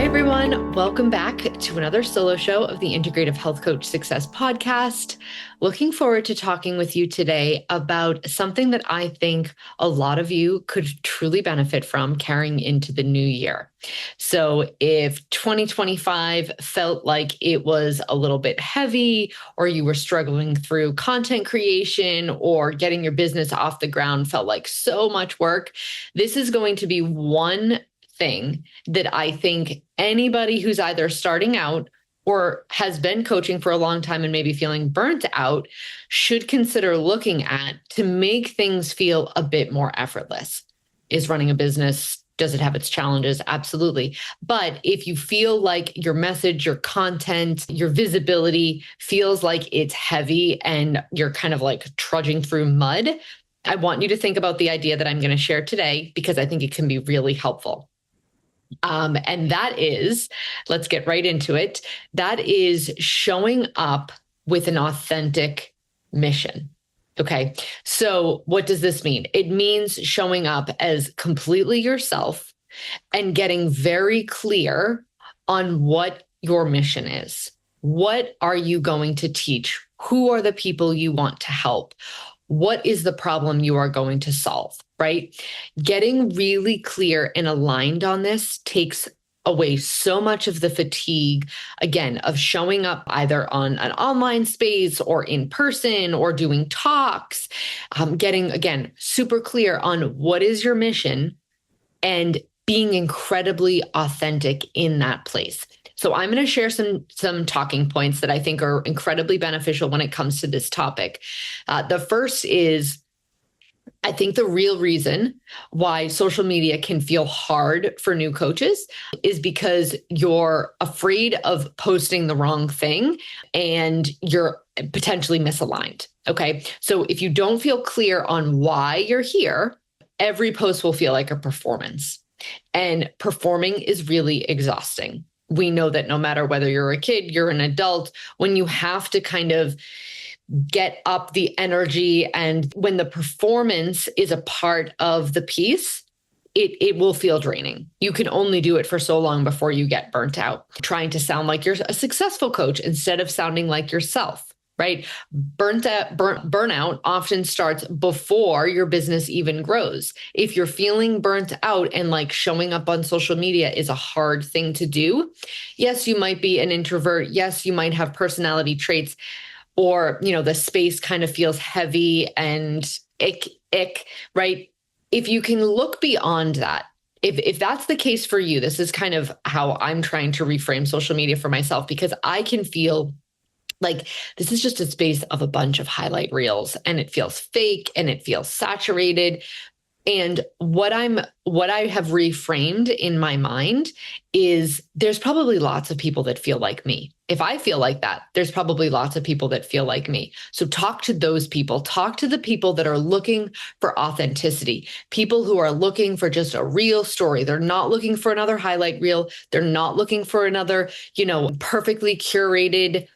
Hi, everyone. Welcome back to another solo show of the Integrative Health Coach Success Podcast. Looking forward to talking with you today about something that I think a lot of you could truly benefit from carrying into the new year. So if 2025 felt like it was a little bit heavy, or you were struggling through content creation, or getting your business off the ground felt like so much work, this is going to be one thing that I think anybody who's either starting out or has been coaching for a long time and maybe feeling burnt out should consider looking at to make things feel a bit more effortless. Is running a business, does it have its challenges? Absolutely. But if you feel like your message, your content, your visibility feels like it's heavy and you're kind of like trudging through mud, I want you to think about the idea that I'm going to share today, because I think it can be really helpful. And that is, let's get right into it. That is showing up with an authentic mission. Okay. So what does this mean? It means showing up as completely yourself and getting very clear on what your mission is. What are you going to teach? Who are the people you want to help? What is the problem you are going to solve, right? Getting really clear and aligned on this takes away so much of the fatigue, again, of showing up either on an online space or in person or doing talks, getting, again, super clear on what is your mission and being incredibly authentic in that place. So I'm going to share some talking points that I think are incredibly beneficial when it comes to this topic. The first is, I think the real reason why social media can feel hard for new coaches is because you're afraid of posting the wrong thing and you're potentially misaligned. Okay. So if you don't feel clear on why you're here, every post will feel like a performance. And performing is really exhausting. We know that no matter whether you're a kid, you're an adult, when you have to kind of get up the energy and when the performance is a part of the piece, it will feel draining. You can only do it for so long before you get burnt out, trying to sound like you're a successful coach instead of sounding like yourself. Right? Burnout often starts before your business even grows. If you're feeling burnt out and like showing up on social media is a hard thing to do, yes, you might be an introvert. Yes, you might have personality traits, or, the space kind of feels heavy and ick, right? If you can look beyond that, if that's the case for you, this is kind of how I'm trying to reframe social media for myself, because I can feel like this is just a space of a bunch of highlight reels and it feels fake and it feels saturated. And what I have reframed in my mind is there's probably lots of people that feel like me. If I feel like that, there's probably lots of people that feel like me. So talk to those people, talk to the people that are looking for authenticity, people who are looking for just a real story. They're not looking for another highlight reel. They're not looking for another, perfectly curated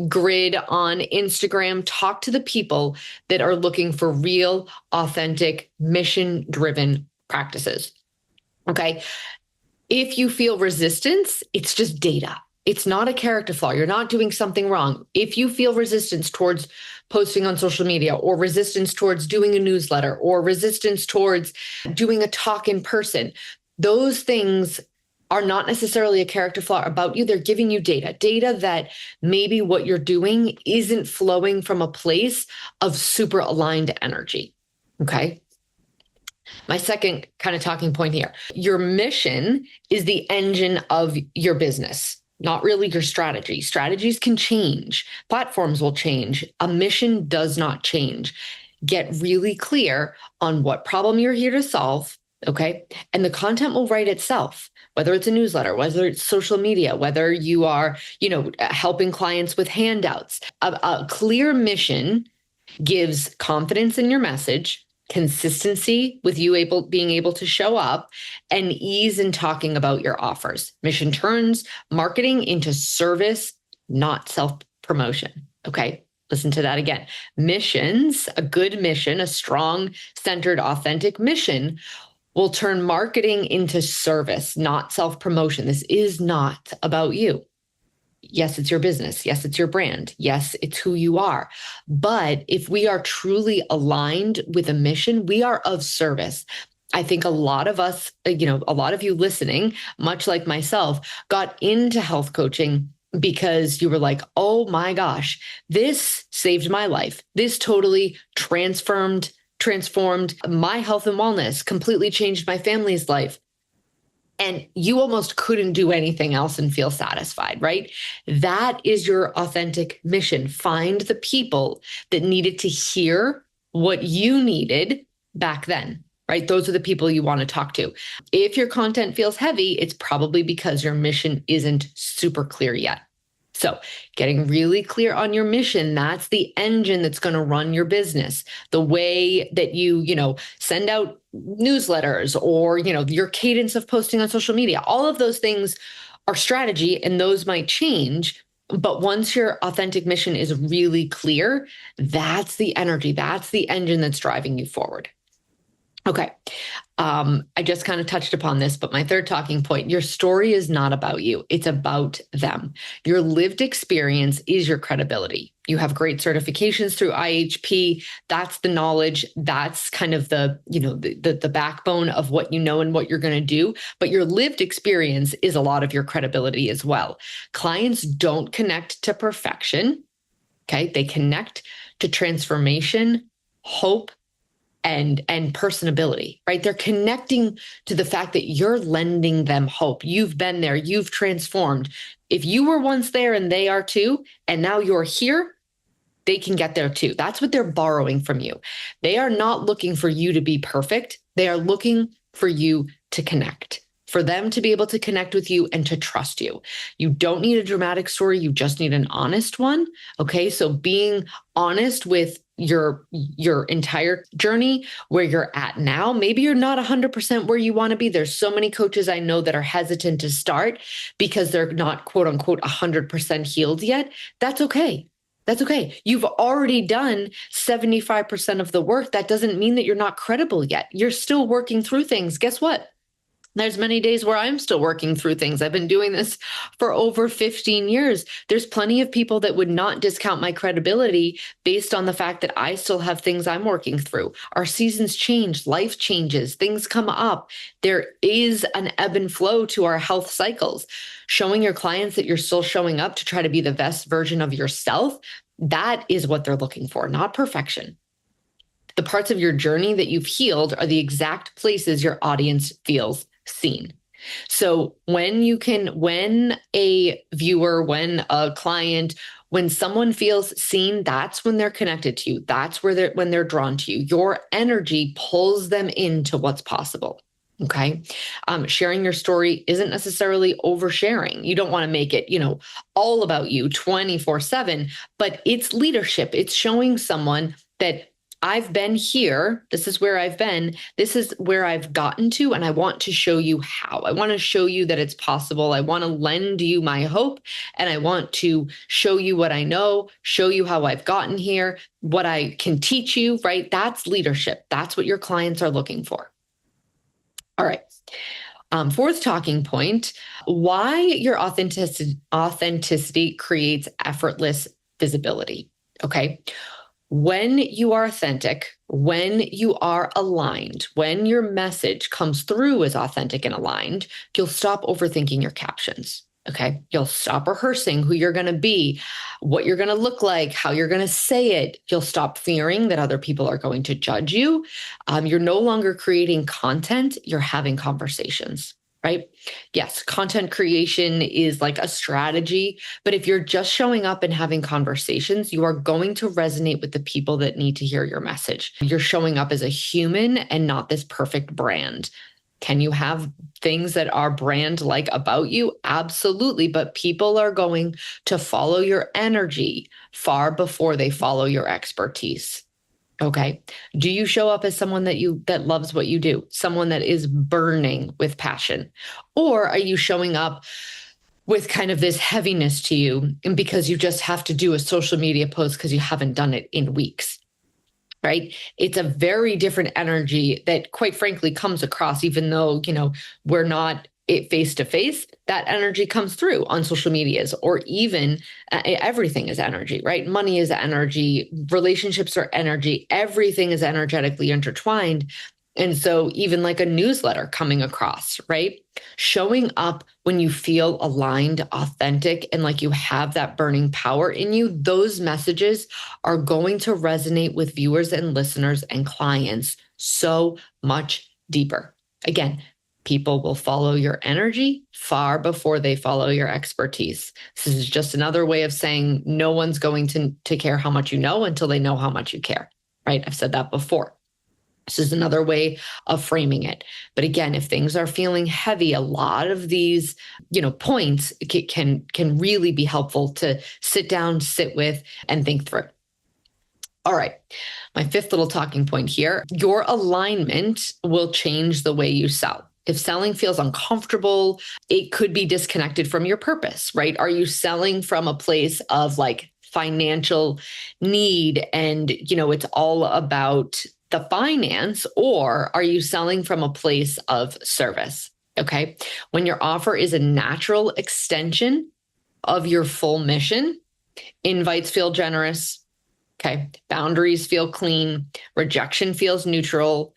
grid on Instagram. Talk to the people that are looking for real, authentic, mission-driven practices. Okay. If you feel resistance, it's just data. It's not a character flaw. You're not doing something wrong. If you feel resistance towards posting on social media, or resistance towards doing a newsletter, or resistance towards doing a talk in person, those things are not necessarily a character flaw about you. They're giving you data that maybe what you're doing isn't flowing from a place of super aligned energy. Okay. My second kind of talking point here, your mission is the engine of your business, not really your strategy. Strategies can change. Platforms will change. A mission does not change. Get really clear on what problem you're here to solve. Okay. And the content will write itself, whether it's a newsletter, whether it's social media, whether you are, helping clients with handouts. A clear mission gives confidence in your message, consistency with you being able to show up, and ease in talking about your offers. Mission turns marketing into service, not self-promotion. Okay. Listen to that again. Missions, a good mission, a strong, centered, authentic mission will turn marketing into service, not self-promotion. This is not about you. Yes, it's your business. Yes, it's your brand. Yes, it's who you are. But if we are truly aligned with a mission, we are of service. I think a lot of us, a lot of you listening, much like myself, got into health coaching because you were like, oh my gosh, this saved my life. This totally transformed my health and wellness, completely changed my family's life. And you almost couldn't do anything else and feel satisfied, right? That is your authentic mission. Find the people that needed to hear what you needed back then, right? Those are the people you want to talk to. If your content feels heavy, it's probably because your mission isn't super clear yet. So getting really clear on your mission, that's the engine that's going to run your business. The way that you send out newsletters or, your cadence of posting on social media, all of those things are strategy and those might change. But once your authentic mission is really clear, that's the energy, that's the engine that's driving you forward. Okay. I just kind of touched upon this, but my third talking point, your story is not about you. It's about them. Your lived experience is your credibility. You have great certifications through IHP. That's the knowledge. That's kind of the backbone of what you know and what you're going to do. But your lived experience is a lot of your credibility as well. Clients don't connect to perfection. Okay. They connect to transformation, hope, and personability, right? They're connecting to the fact that you're lending them hope. You've been there, you've transformed. If you were once there and they are too, and now you're here, they can get there too. That's what they're borrowing from you. They are not looking for you to be perfect. They are looking for you to connect, for them to be able to connect with you and to trust you. You don't need a dramatic story. You just need an honest one. Okay. So being honest with your entire journey, where you're at now. Maybe you're not 100% where you want to be. There's so many coaches I know that are hesitant to start because they're not quote unquote 100% healed yet. That's okay. That's okay. You've already done 75% of the work. That doesn't mean that you're not credible yet. You're still working through things. Guess what? There's many days where I'm still working through things. I've been doing this for over 15 years. There's plenty of people that would not discount my credibility based on the fact that I still have things I'm working through. Our seasons change, life changes, things come up. There is an ebb and flow to our health cycles. Showing your clients that you're still showing up to try to be the best version of yourself, that is what they're looking for, not perfection. The parts of your journey that you've healed are the exact places your audience feels seen. So when a viewer, when a client, when someone feels seen, that's when they're connected to you. That's when they're drawn to you. Your energy pulls them into what's possible. Okay. Sharing your story isn't necessarily oversharing. You don't want to make it, all about you 24/7, but it's leadership. It's showing someone that I've been here. This is where I've been. This is where I've gotten to. And I want to show you how. I want to show you that it's possible. I want to lend you my hope. And I want to show you what I know, show you how I've gotten here, what I can teach you, right? That's leadership. That's what your clients are looking for. All right. Fourth talking point, why your authenticity creates effortless visibility. Okay. When you are authentic, when you are aligned, when your message comes through as authentic and aligned, you'll stop overthinking your captions. Okay. You'll stop rehearsing who you're going to be, what you're going to look like, how you're going to say it. You'll stop fearing that other people are going to judge you. You're no longer creating content. You're having conversations. Right? Yes, content creation is like a strategy, but if you're just showing up and having conversations, you are going to resonate with the people that need to hear your message. You're showing up as a human and not this perfect brand. Can you have things that are brand-like about you? Absolutely, but people are going to follow your energy far before they follow your expertise. Okay. Do you show up as someone that loves what you do, someone that is burning with passion? Or are you showing up with kind of this heaviness to you and because you just have to do a social media post because you haven't done it in weeks? right? It's a very different energy that, quite frankly, comes across, even though, we're not face to face. That energy comes through on social medias, or even everything is energy, right? Money is energy, relationships are energy, everything is energetically intertwined. And so even like a newsletter coming across, right? Showing up when you feel aligned, authentic, and like you have that burning power in you, those messages are going to resonate with viewers and listeners and clients so much deeper. Again, people will follow your energy far before they follow your expertise. This is just another way of saying no one's going to care how much you know until they know how much you care, right? I've said that before. This is another way of framing it. But again, if things are feeling heavy, a lot of these, points can really be helpful to sit down, sit with, and think through. All right. My fifth little talking point here, your alignment will change the way you sell. If selling feels uncomfortable, it could be disconnected from your purpose, right? Are you selling from a place of like financial need and, it's all about the finance, or are you selling from a place of service? Okay. When your offer is a natural extension of your full mission, invites feel generous. Okay. Boundaries feel clean. Rejection feels neutral.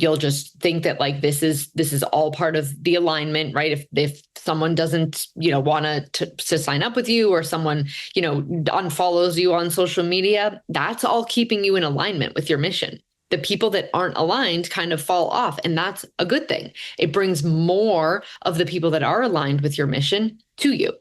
You'll just think that like this is all part of the alignment, right? If someone doesn't, want to sign up with you, or someone, unfollows you on social media, that's all keeping you in alignment with your mission. The people that aren't aligned kind of fall off, and that's a good thing. It brings more of the people that are aligned with your mission to you.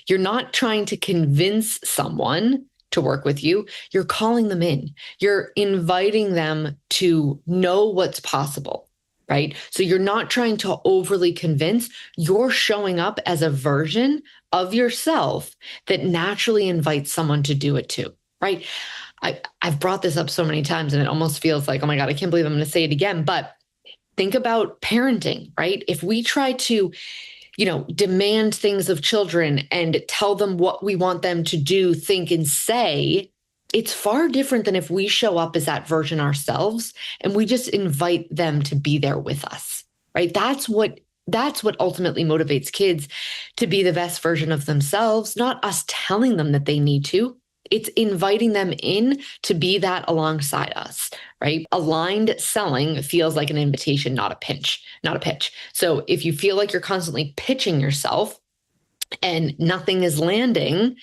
You're not trying to convince someone to work with you. You're calling them in. You're inviting them to know what's possible, right? So you're not trying to overly convince. You're showing up as a version of yourself that naturally invites someone to do it too, right? I've brought this up so many times, and it almost feels like, oh my God, I can't believe I'm going to say it again. But think about parenting, right? If we try to demand things of children and tell them what we want them to do, think, and say, it's far different than if we show up as that version ourselves and we just invite them to be there with us, right? That's what ultimately motivates kids to be the best version of themselves, not us telling them that they need to. It's inviting them in to be that alongside us, right? Aligned selling feels like an invitation, not a pitch. So if you feel like you're constantly pitching yourself and nothing is landing,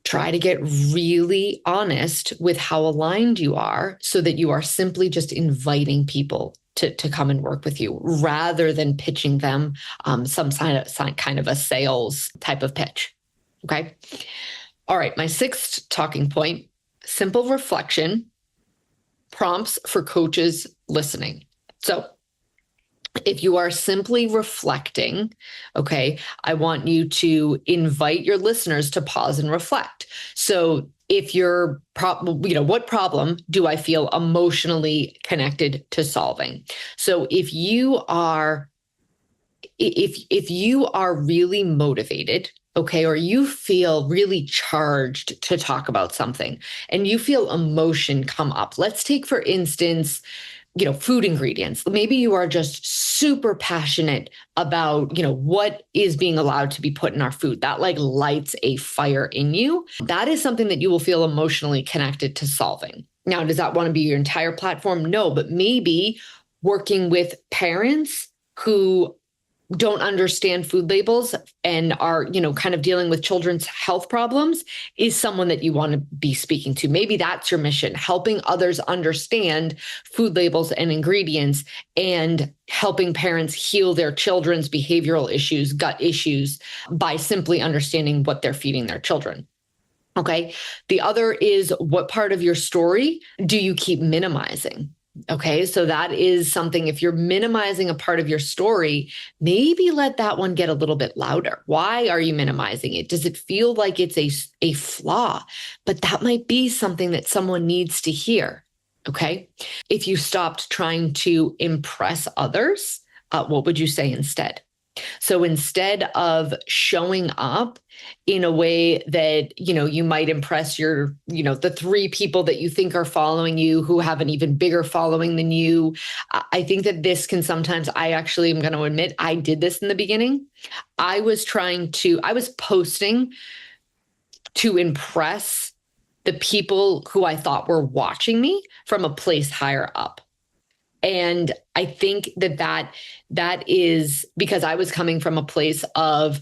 try to get really honest with how aligned you are so that you are simply just inviting people to come and work with you rather than pitching them some kind of a sales type of pitch, okay? All right, my sixth talking point, simple reflection, prompts for coaches listening. So if you are simply reflecting, okay, I want you to invite your listeners to pause and reflect. So if you're, what problem do I feel emotionally connected to solving? So if you are really motivated, okay, or you feel really charged to talk about something and you feel emotion come up. Let's take, for instance, food ingredients. Maybe you are just super passionate about, what is being allowed to be put in our food. That like lights a fire in you. That is something that you will feel emotionally connected to solving. Now, does that want to be your entire platform? No, but maybe working with parents who don't understand food labels and are, kind of dealing with children's health problems is someone that you want to be speaking to. Maybe that's your mission, helping others understand food labels and ingredients and helping parents heal their children's behavioral issues, gut issues by simply understanding what they're feeding their children. Okay. The other is, what part of your story do you keep minimizing? Okay, so that is something, if you're minimizing a part of your story, maybe let that one get a little bit louder. Why are you minimizing it? Does it feel like it's a flaw? But that might be something that someone needs to hear. Okay, if you stopped trying to impress others, what would you say instead? So instead of showing up in a way that, you might impress the 3 people that you think are following you who have an even bigger following than you, I think that this can sometimes, I actually am going to admit, I did this in the beginning. I was posting to impress the people who I thought were watching me from a place higher up. And I think that is because I was coming from a place of,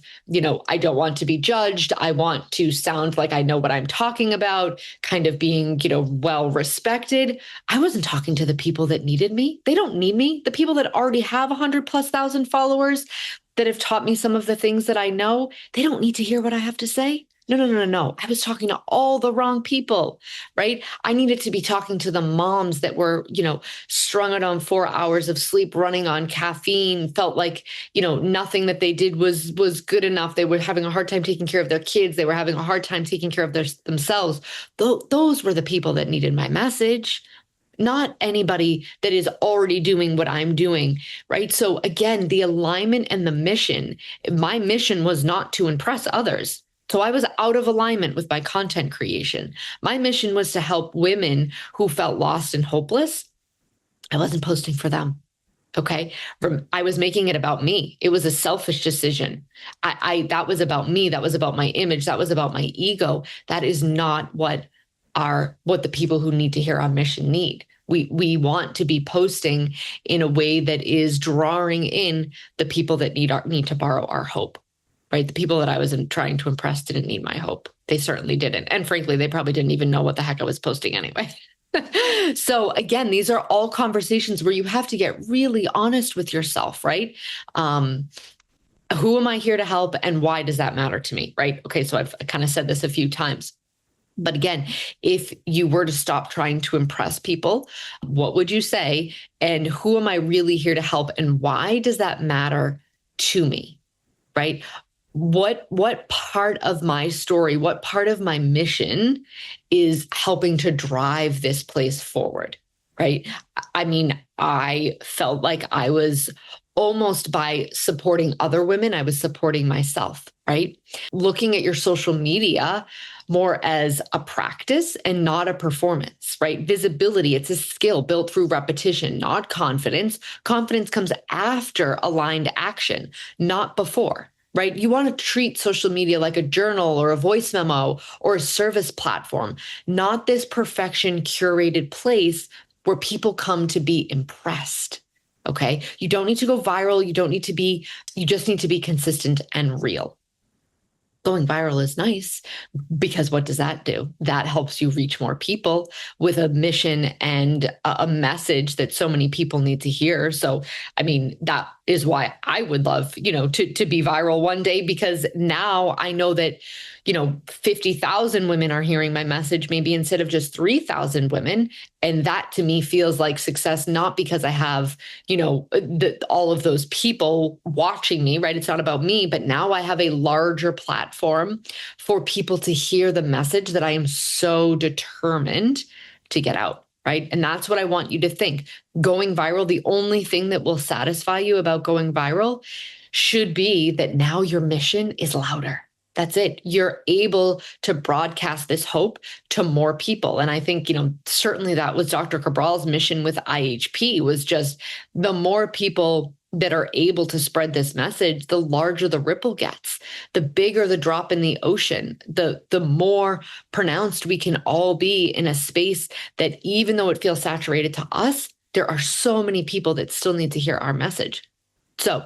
I don't want to be judged. I want to sound like I know what I'm talking about, kind of being, well respected. I wasn't talking to the people that needed me. They don't need me. The people that already have 100,000+ followers that have taught me some of the things that I know, they don't need to hear what I have to say. No. I was talking to all the wrong people, right? I needed to be talking to the moms that were, strung out on 4 hours of sleep, running on caffeine, felt like, nothing that they did was good enough. They were having a hard time taking care of their kids. They were having a hard time taking care of themselves. Those were the people that needed my message, not anybody that is already doing what I'm doing, right? So again, the alignment and the mission, my mission was not to impress others. So I was out of alignment with my content creation. My mission was to help women who felt lost and hopeless. I wasn't posting for them. Okay. I was making it about me. It was a selfish decision. That was about me. That was about my image. That was about my ego. That is not what the people who need to hear our mission need. We want to be posting in a way that is drawing in the people that need to borrow our hope. Right? The people that I was trying to impress didn't need my hope. They certainly didn't. And frankly, they probably didn't even know what the heck I was posting anyway. So again, these are all conversations where you have to get really honest with yourself, right? Who am I here to help and why does that matter to me, right? Okay, so I've kind of said this a few times. But again, if you were to stop trying to impress people, what would you say? And who am I really here to help? And why does that matter to me, right? What part of my story, what part of my mission is helping to drive this place forward, right? I mean, I felt like I was almost, by supporting other women, I was supporting myself, right? Looking at your social media more as a practice and not a performance, right? Visibility, it's a skill built through repetition, not confidence. Confidence comes after aligned action, not before. Right? You want to treat social media like a journal or a voice memo or a service platform, not this perfection curated place where people come to be impressed. Okay. You don't need to go viral. You just need to be consistent and real. Going viral is nice because what does that do? That helps you reach more people with a mission and a message that so many people need to hear. So, I mean, that is why I would love, to be viral one day, because now I know that, 50,000 women are hearing my message, maybe instead of just 3,000 women. And that to me feels like success, not because I have, all of those people watching me, right? It's not about me, but now I have a larger platform for people to hear the message that I am so determined to get out. Right. And that's what I want you to think. Going viral, the only thing that will satisfy you about going viral should be that now your mission is louder. That's it. You're able to broadcast this hope to more people. And I think, certainly that was Dr. Cabral's mission with IHP, was just the more people that are able to spread this message, the larger the ripple gets, the bigger the drop in the ocean, the more pronounced we can all be in a space that, even though it feels saturated to us, there are so many people that still need to hear our message. So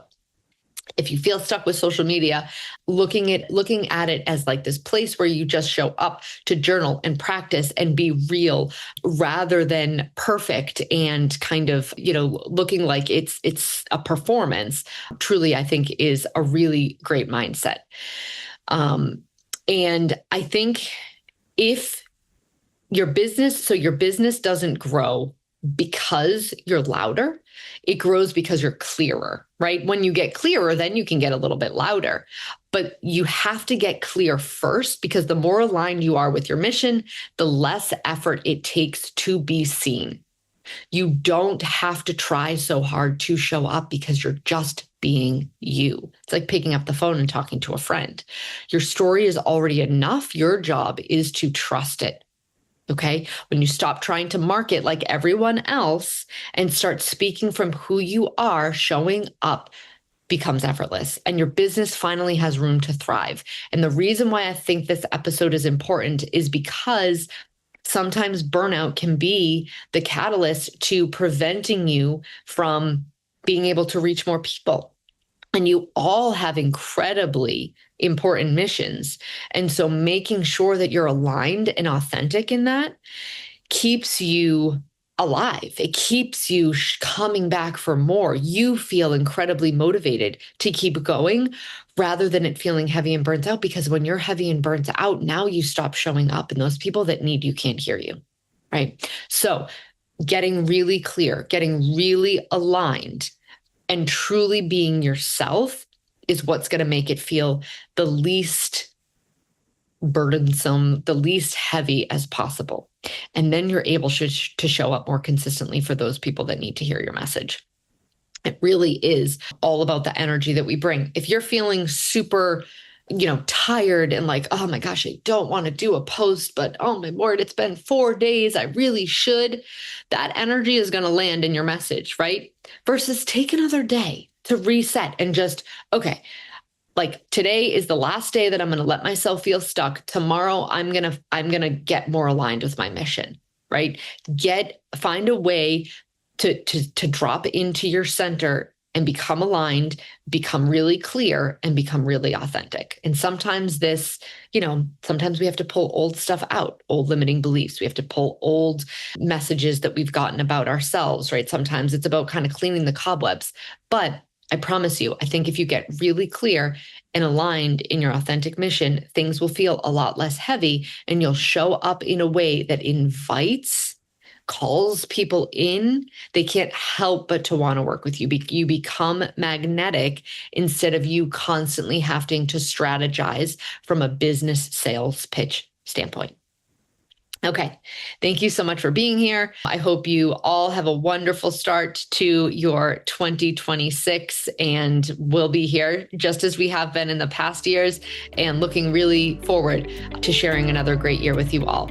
if you feel stuck with social media, looking at it as like this place where you just show up to journal and practice and be real, rather than perfect and kind of, looking like it's a performance, truly, I think is a really great mindset. And I think if your business doesn't grow because you're louder, it grows because you're clearer, right? When you get clearer, then you can get a little bit louder, but you have to get clear first, because the more aligned you are with your mission, the less effort it takes to be seen. You don't have to try so hard to show up because you're just being you. It's like picking up the phone and talking to a friend. Your story is already enough. Your job is to trust it. Okay. When you stop trying to market like everyone else and start speaking from who you are, showing up becomes effortless and your business finally has room to thrive. And the reason why I think this episode is important is because sometimes burnout can be the catalyst to preventing you from being able to reach more people. And you all have incredibly important missions. And so making sure that you're aligned and authentic in that keeps you alive. It keeps you coming back for more. You feel incredibly motivated to keep going rather than it feeling heavy and burnt out, because when you're heavy and burnt out, now you stop showing up and those people that need you can't hear you, right? So getting really clear, getting really aligned and truly being yourself is what's going to make it feel the least burdensome, the least heavy as possible. And then you're able to show up more consistently for those people that need to hear your message. It really is all about the energy that we bring. If you're feeling super, tired and like, oh my gosh, I don't want to do a post, but oh my word, it's been 4 days. I really should. That energy is going to land in your message, right? Versus take another day to reset and just, okay, like today is the last day that I'm going to let myself feel stuck. Tomorrow, I'm going to get more aligned with my mission, right? Find a way to drop into your center and become aligned, become really clear, and become really authentic. And sometimes sometimes we have to pull old stuff out, old limiting beliefs. We have to pull old messages that we've gotten about ourselves, right? Sometimes it's about kind of cleaning the cobwebs. But I promise you, I think if you get really clear and aligned in your authentic mission, things will feel a lot less heavy and you'll show up in a way that calls people in. They can't help but to want to work with you. You become magnetic instead of you constantly having to strategize from a business sales pitch standpoint. Okay. Thank you so much for being here. I hope you all have a wonderful start to your 2026, and we'll be here just as we have been in the past years and looking really forward to sharing another great year with you all.